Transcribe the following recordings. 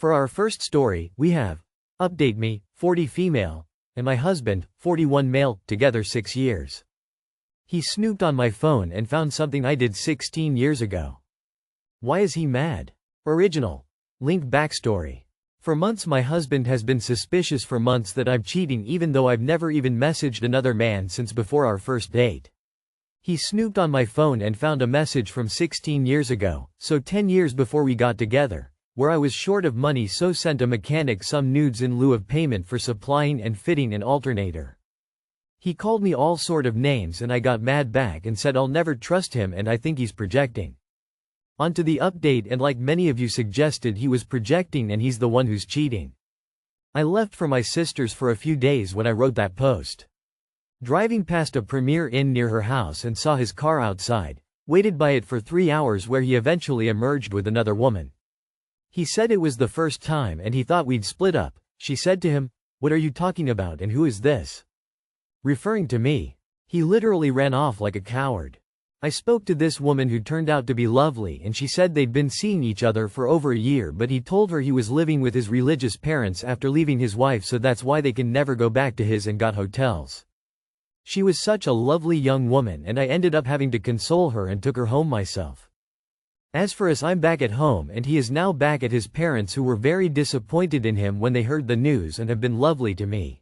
For our first story, we have update me, 40 female, and my husband, 41 male, together 6 years. He snooped on my phone and found something I did 16 years ago. Why is he mad? Original. Link backstory. For months my husband has been suspicious for months that I'm cheating even though I've never even messaged another man since before our first date. He snooped on my phone and found a message from 16 years ago, so 10 years before we got together, where I was short of money so sent a mechanic some nudes in lieu of payment for supplying and fitting an alternator. He called me all sort of names and I got mad back and said I'll never trust him and I think he's projecting. On to the update, and like many of you suggested, he was projecting and he's the one who's cheating. I left for my sister's for a few days when I wrote that post. Driving past a Premier Inn near her house and saw his car outside, waited by it for 3 hours where he eventually emerged with another woman. He said it was the first time and he thought we'd split up. She said to him, "What are you talking about and who is this?" Referring to me. He literally ran off like a coward. I spoke to this woman who turned out to be lovely and she said they'd been seeing each other for over a year, but he told her he was living with his religious parents after leaving his wife, so that's why they can never go back to his and got hotels. She was such a lovely young woman and I ended up having to console her and took her home myself. As for us, I'm back at home and he is now back at his parents, who were very disappointed in him when they heard the news and have been lovely to me.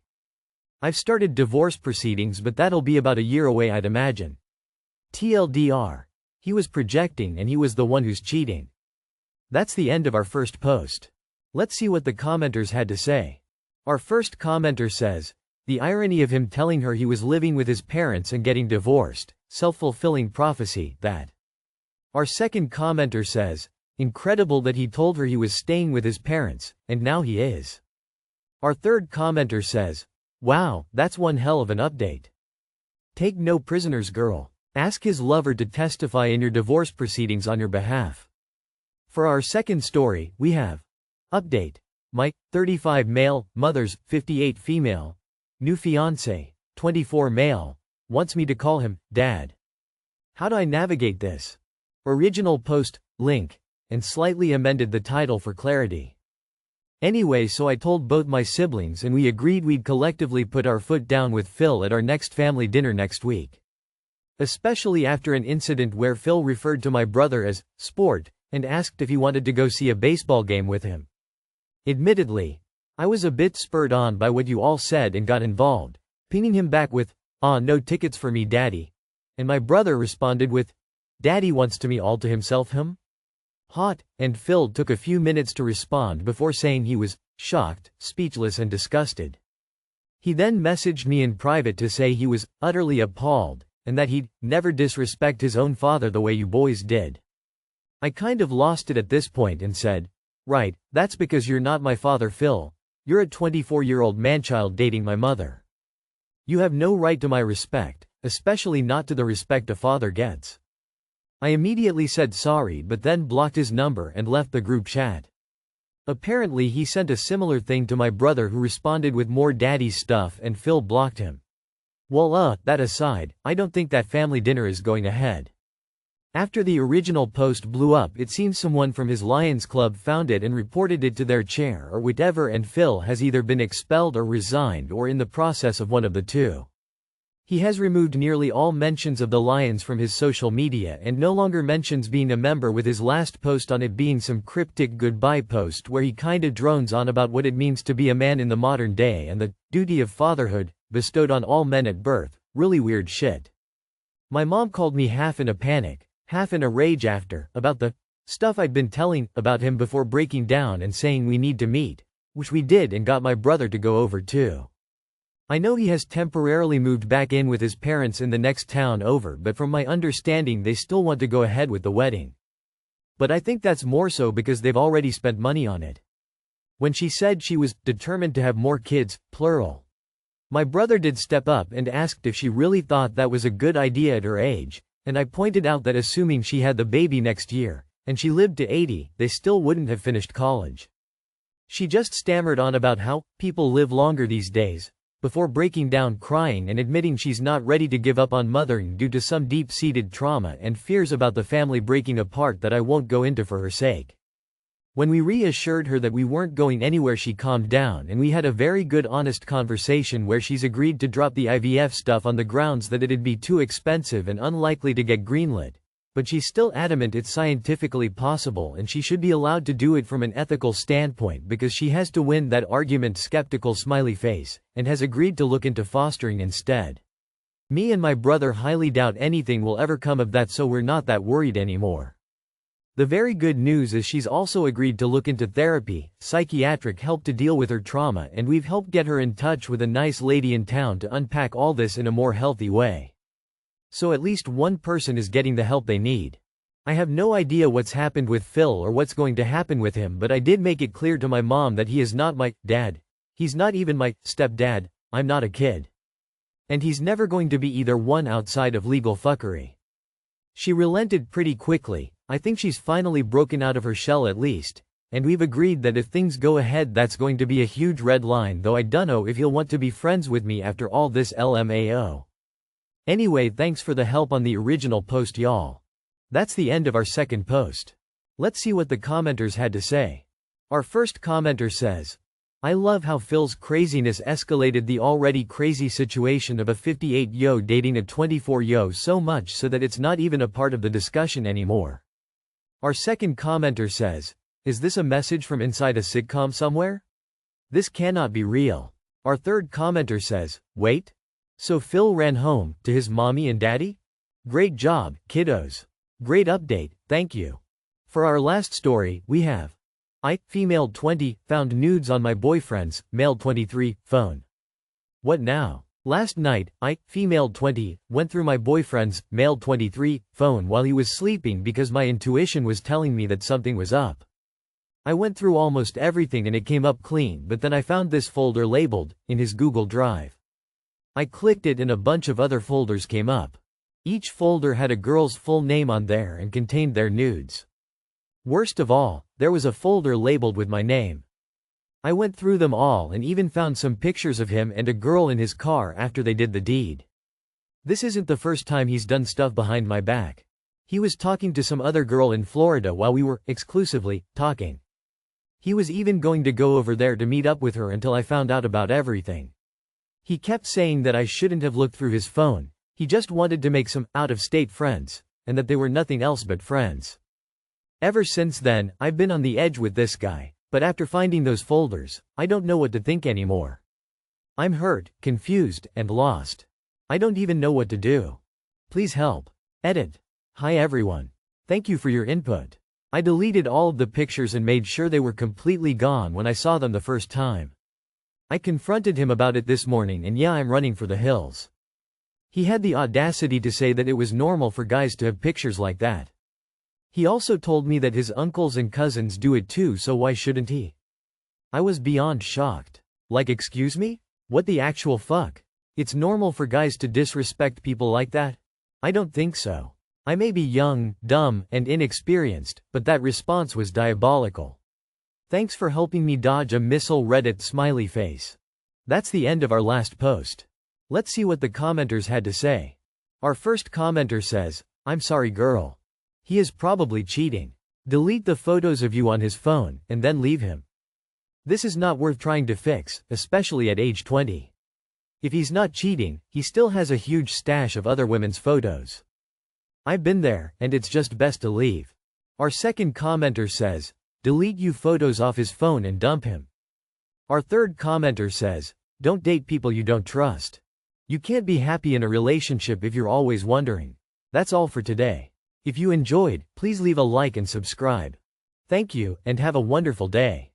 I've started divorce proceedings, but that'll be about a year away, I'd imagine. TLDR. He was projecting and he was the one who's cheating. That's the end of our first post. Let's see what the commenters had to say. Our first commenter says, "The irony of him telling her he was living with his parents and getting divorced, self-fulfilling prophecy, that." Our second commenter says, "Incredible that he told her he was staying with his parents, and now he is." Our third commenter says, "Wow, that's one hell of an update. Take no prisoners, girl. Ask his lover to testify in your divorce proceedings on your behalf." For our second story, we have update. Mike, 35 male, mothers, 58 female. New fiance, 24 male, wants me to call him Dad. How do I navigate this? Original post, link, and slightly amended the title for clarity. Anyway, so I told both my siblings and we agreed we'd collectively put our foot down with Phil at our next family dinner next week. Especially after an incident where Phil referred to my brother as sport and asked if he wanted to go see a baseball game with him. Admittedly, I was a bit spurred on by what you all said and got involved, pinging him back with, "No tickets for me, Daddy." And my brother responded with, "Daddy wants to me all to himself him?" Hot, and Phil took a few minutes to respond before saying he was shocked, speechless and disgusted. He then messaged me in private to say he was utterly appalled, and that he'd never disrespect his own father the way you boys did. I kind of lost it at this point and said, "Right, that's because you're not my father, Phil. You're a 24-year-old manchild dating my mother. You have no right to my respect, especially not to the respect a father gets." I immediately said sorry, but then blocked his number and left the group chat. Apparently he sent a similar thing to my brother, who responded with more daddy stuff, and Phil blocked him. Well, that aside, I don't think that family dinner is going ahead. After the original post blew up, it seems someone from his Lions Club found it and reported it to their chair or whatever, and Phil has either been expelled or resigned or in the process of one of the two. He has removed nearly all mentions of the Lions from his social media and no longer mentions being a member, with his last post on it being some cryptic goodbye post where he kinda drones on about what it means to be a man in the modern day and the duty of fatherhood bestowed on all men at birth. Really weird shit. My mom called me half in a panic, half in a rage after, about the stuff I'd been telling about him before breaking down and saying we need to meet, which we did and got my brother to go over too. I know he has temporarily moved back in with his parents in the next town over, but from my understanding they still want to go ahead with the wedding. But I think that's more so because they've already spent money on it. When she said she was determined to have more kids, plural. My brother did step up and asked if she really thought that was a good idea at her age, and I pointed out that assuming she had the baby next year, and she lived to 80, they still wouldn't have finished college. She just stammered on about how people live longer these days, before breaking down crying and admitting she's not ready to give up on mothering due to some deep-seated trauma and fears about the family breaking apart that I won't go into for her sake. When we reassured her that we weren't going anywhere, she calmed down and we had a very good honest conversation where she's agreed to drop the IVF stuff on the grounds that it'd be too expensive and unlikely to get greenlit. But she's still adamant it's scientifically possible and she should be allowed to do it from an ethical standpoint because she has to win that argument. Skeptical smiley face, and has agreed to look into fostering instead. Me and my brother highly doubt anything will ever come of that, so we're not that worried anymore. The very good news is she's also agreed to look into therapy, psychiatric help to deal with her trauma, and we've helped get her in touch with a nice lady in town to unpack all this in a more healthy way. So at least one person is getting the help they need. I have no idea what's happened with Phil or what's going to happen with him, but I did make it clear to my mom that he is not my dad. He's not even my stepdad. I'm not a kid. And he's never going to be either one outside of legal fuckery. She relented pretty quickly. I think she's finally broken out of her shell at least, and we've agreed that if things go ahead that's going to be a huge red line, though I dunno if he'll want to be friends with me after all this LMAO. Anyway, thanks for the help on the original post, y'all. That's the end of our second post. Let's see what the commenters had to say. Our first commenter says, I love how Phil's craziness escalated the already crazy situation of a 58-yo dating a 24-yo so much so that it's not even a part of the discussion anymore. Our second commenter says, is this a message from inside a sitcom somewhere? This cannot be real. Our third commenter says, wait? So Phil ran home to his mommy and daddy? Great job, kiddos. Great update, thank you. For our last story, we have female 20, found nudes on my boyfriend's, male 23, phone. What now? Last night, female 20, went through my boyfriend's, male 23, phone while he was sleeping because my intuition was telling me that something was up. I went through almost everything and it came up clean, but then I found this folder labeled, in his Google Drive. I clicked it and a bunch of other folders came up. Each folder had a girl's full name on there and contained their nudes. Worst of all, there was a folder labeled with my name. I went through them all and even found some pictures of him and a girl in his car after they did the deed. This isn't the first time he's done stuff behind my back. He was talking to some other girl in Florida while we were, exclusively, talking. He was even going to go over there to meet up with her until I found out about everything. He kept saying that I shouldn't have looked through his phone, he just wanted to make some out-of-state friends, and that they were nothing else but friends. Ever since then, I've been on the edge with this guy. But after finding those folders, I don't know what to think anymore. I'm hurt, confused, and lost. I don't even know what to do. Please help. Edit. Hi everyone. Thank you for your input. I deleted all of the pictures and made sure they were completely gone when I saw them the first time. I confronted him about it this morning and yeah, I'm running for the hills. He had the audacity to say that it was normal for guys to have pictures like that. He also told me that his uncles and cousins do it too, so why shouldn't he? I was beyond shocked. Like, excuse me? What the actual fuck? It's normal for guys to disrespect people like that? I don't think so. I may be young, dumb, and inexperienced, but that response was diabolical. Thanks for helping me dodge a missile. Reddit smiley face. That's the end of our last post. Let's see what the commenters had to say. Our first commenter says, I'm sorry girl. He is probably cheating. Delete the photos of you on his phone, and then leave him. This is not worth trying to fix, especially at age 20. If he's not cheating, he still has a huge stash of other women's photos. I've been there, and it's just best to leave. Our second commenter says, delete you photos off his phone and dump him. Our third commenter says, don't date people you don't trust. You can't be happy in a relationship if you're always wondering. That's all for today. If you enjoyed, please leave a like and subscribe. Thank you, and have a wonderful day.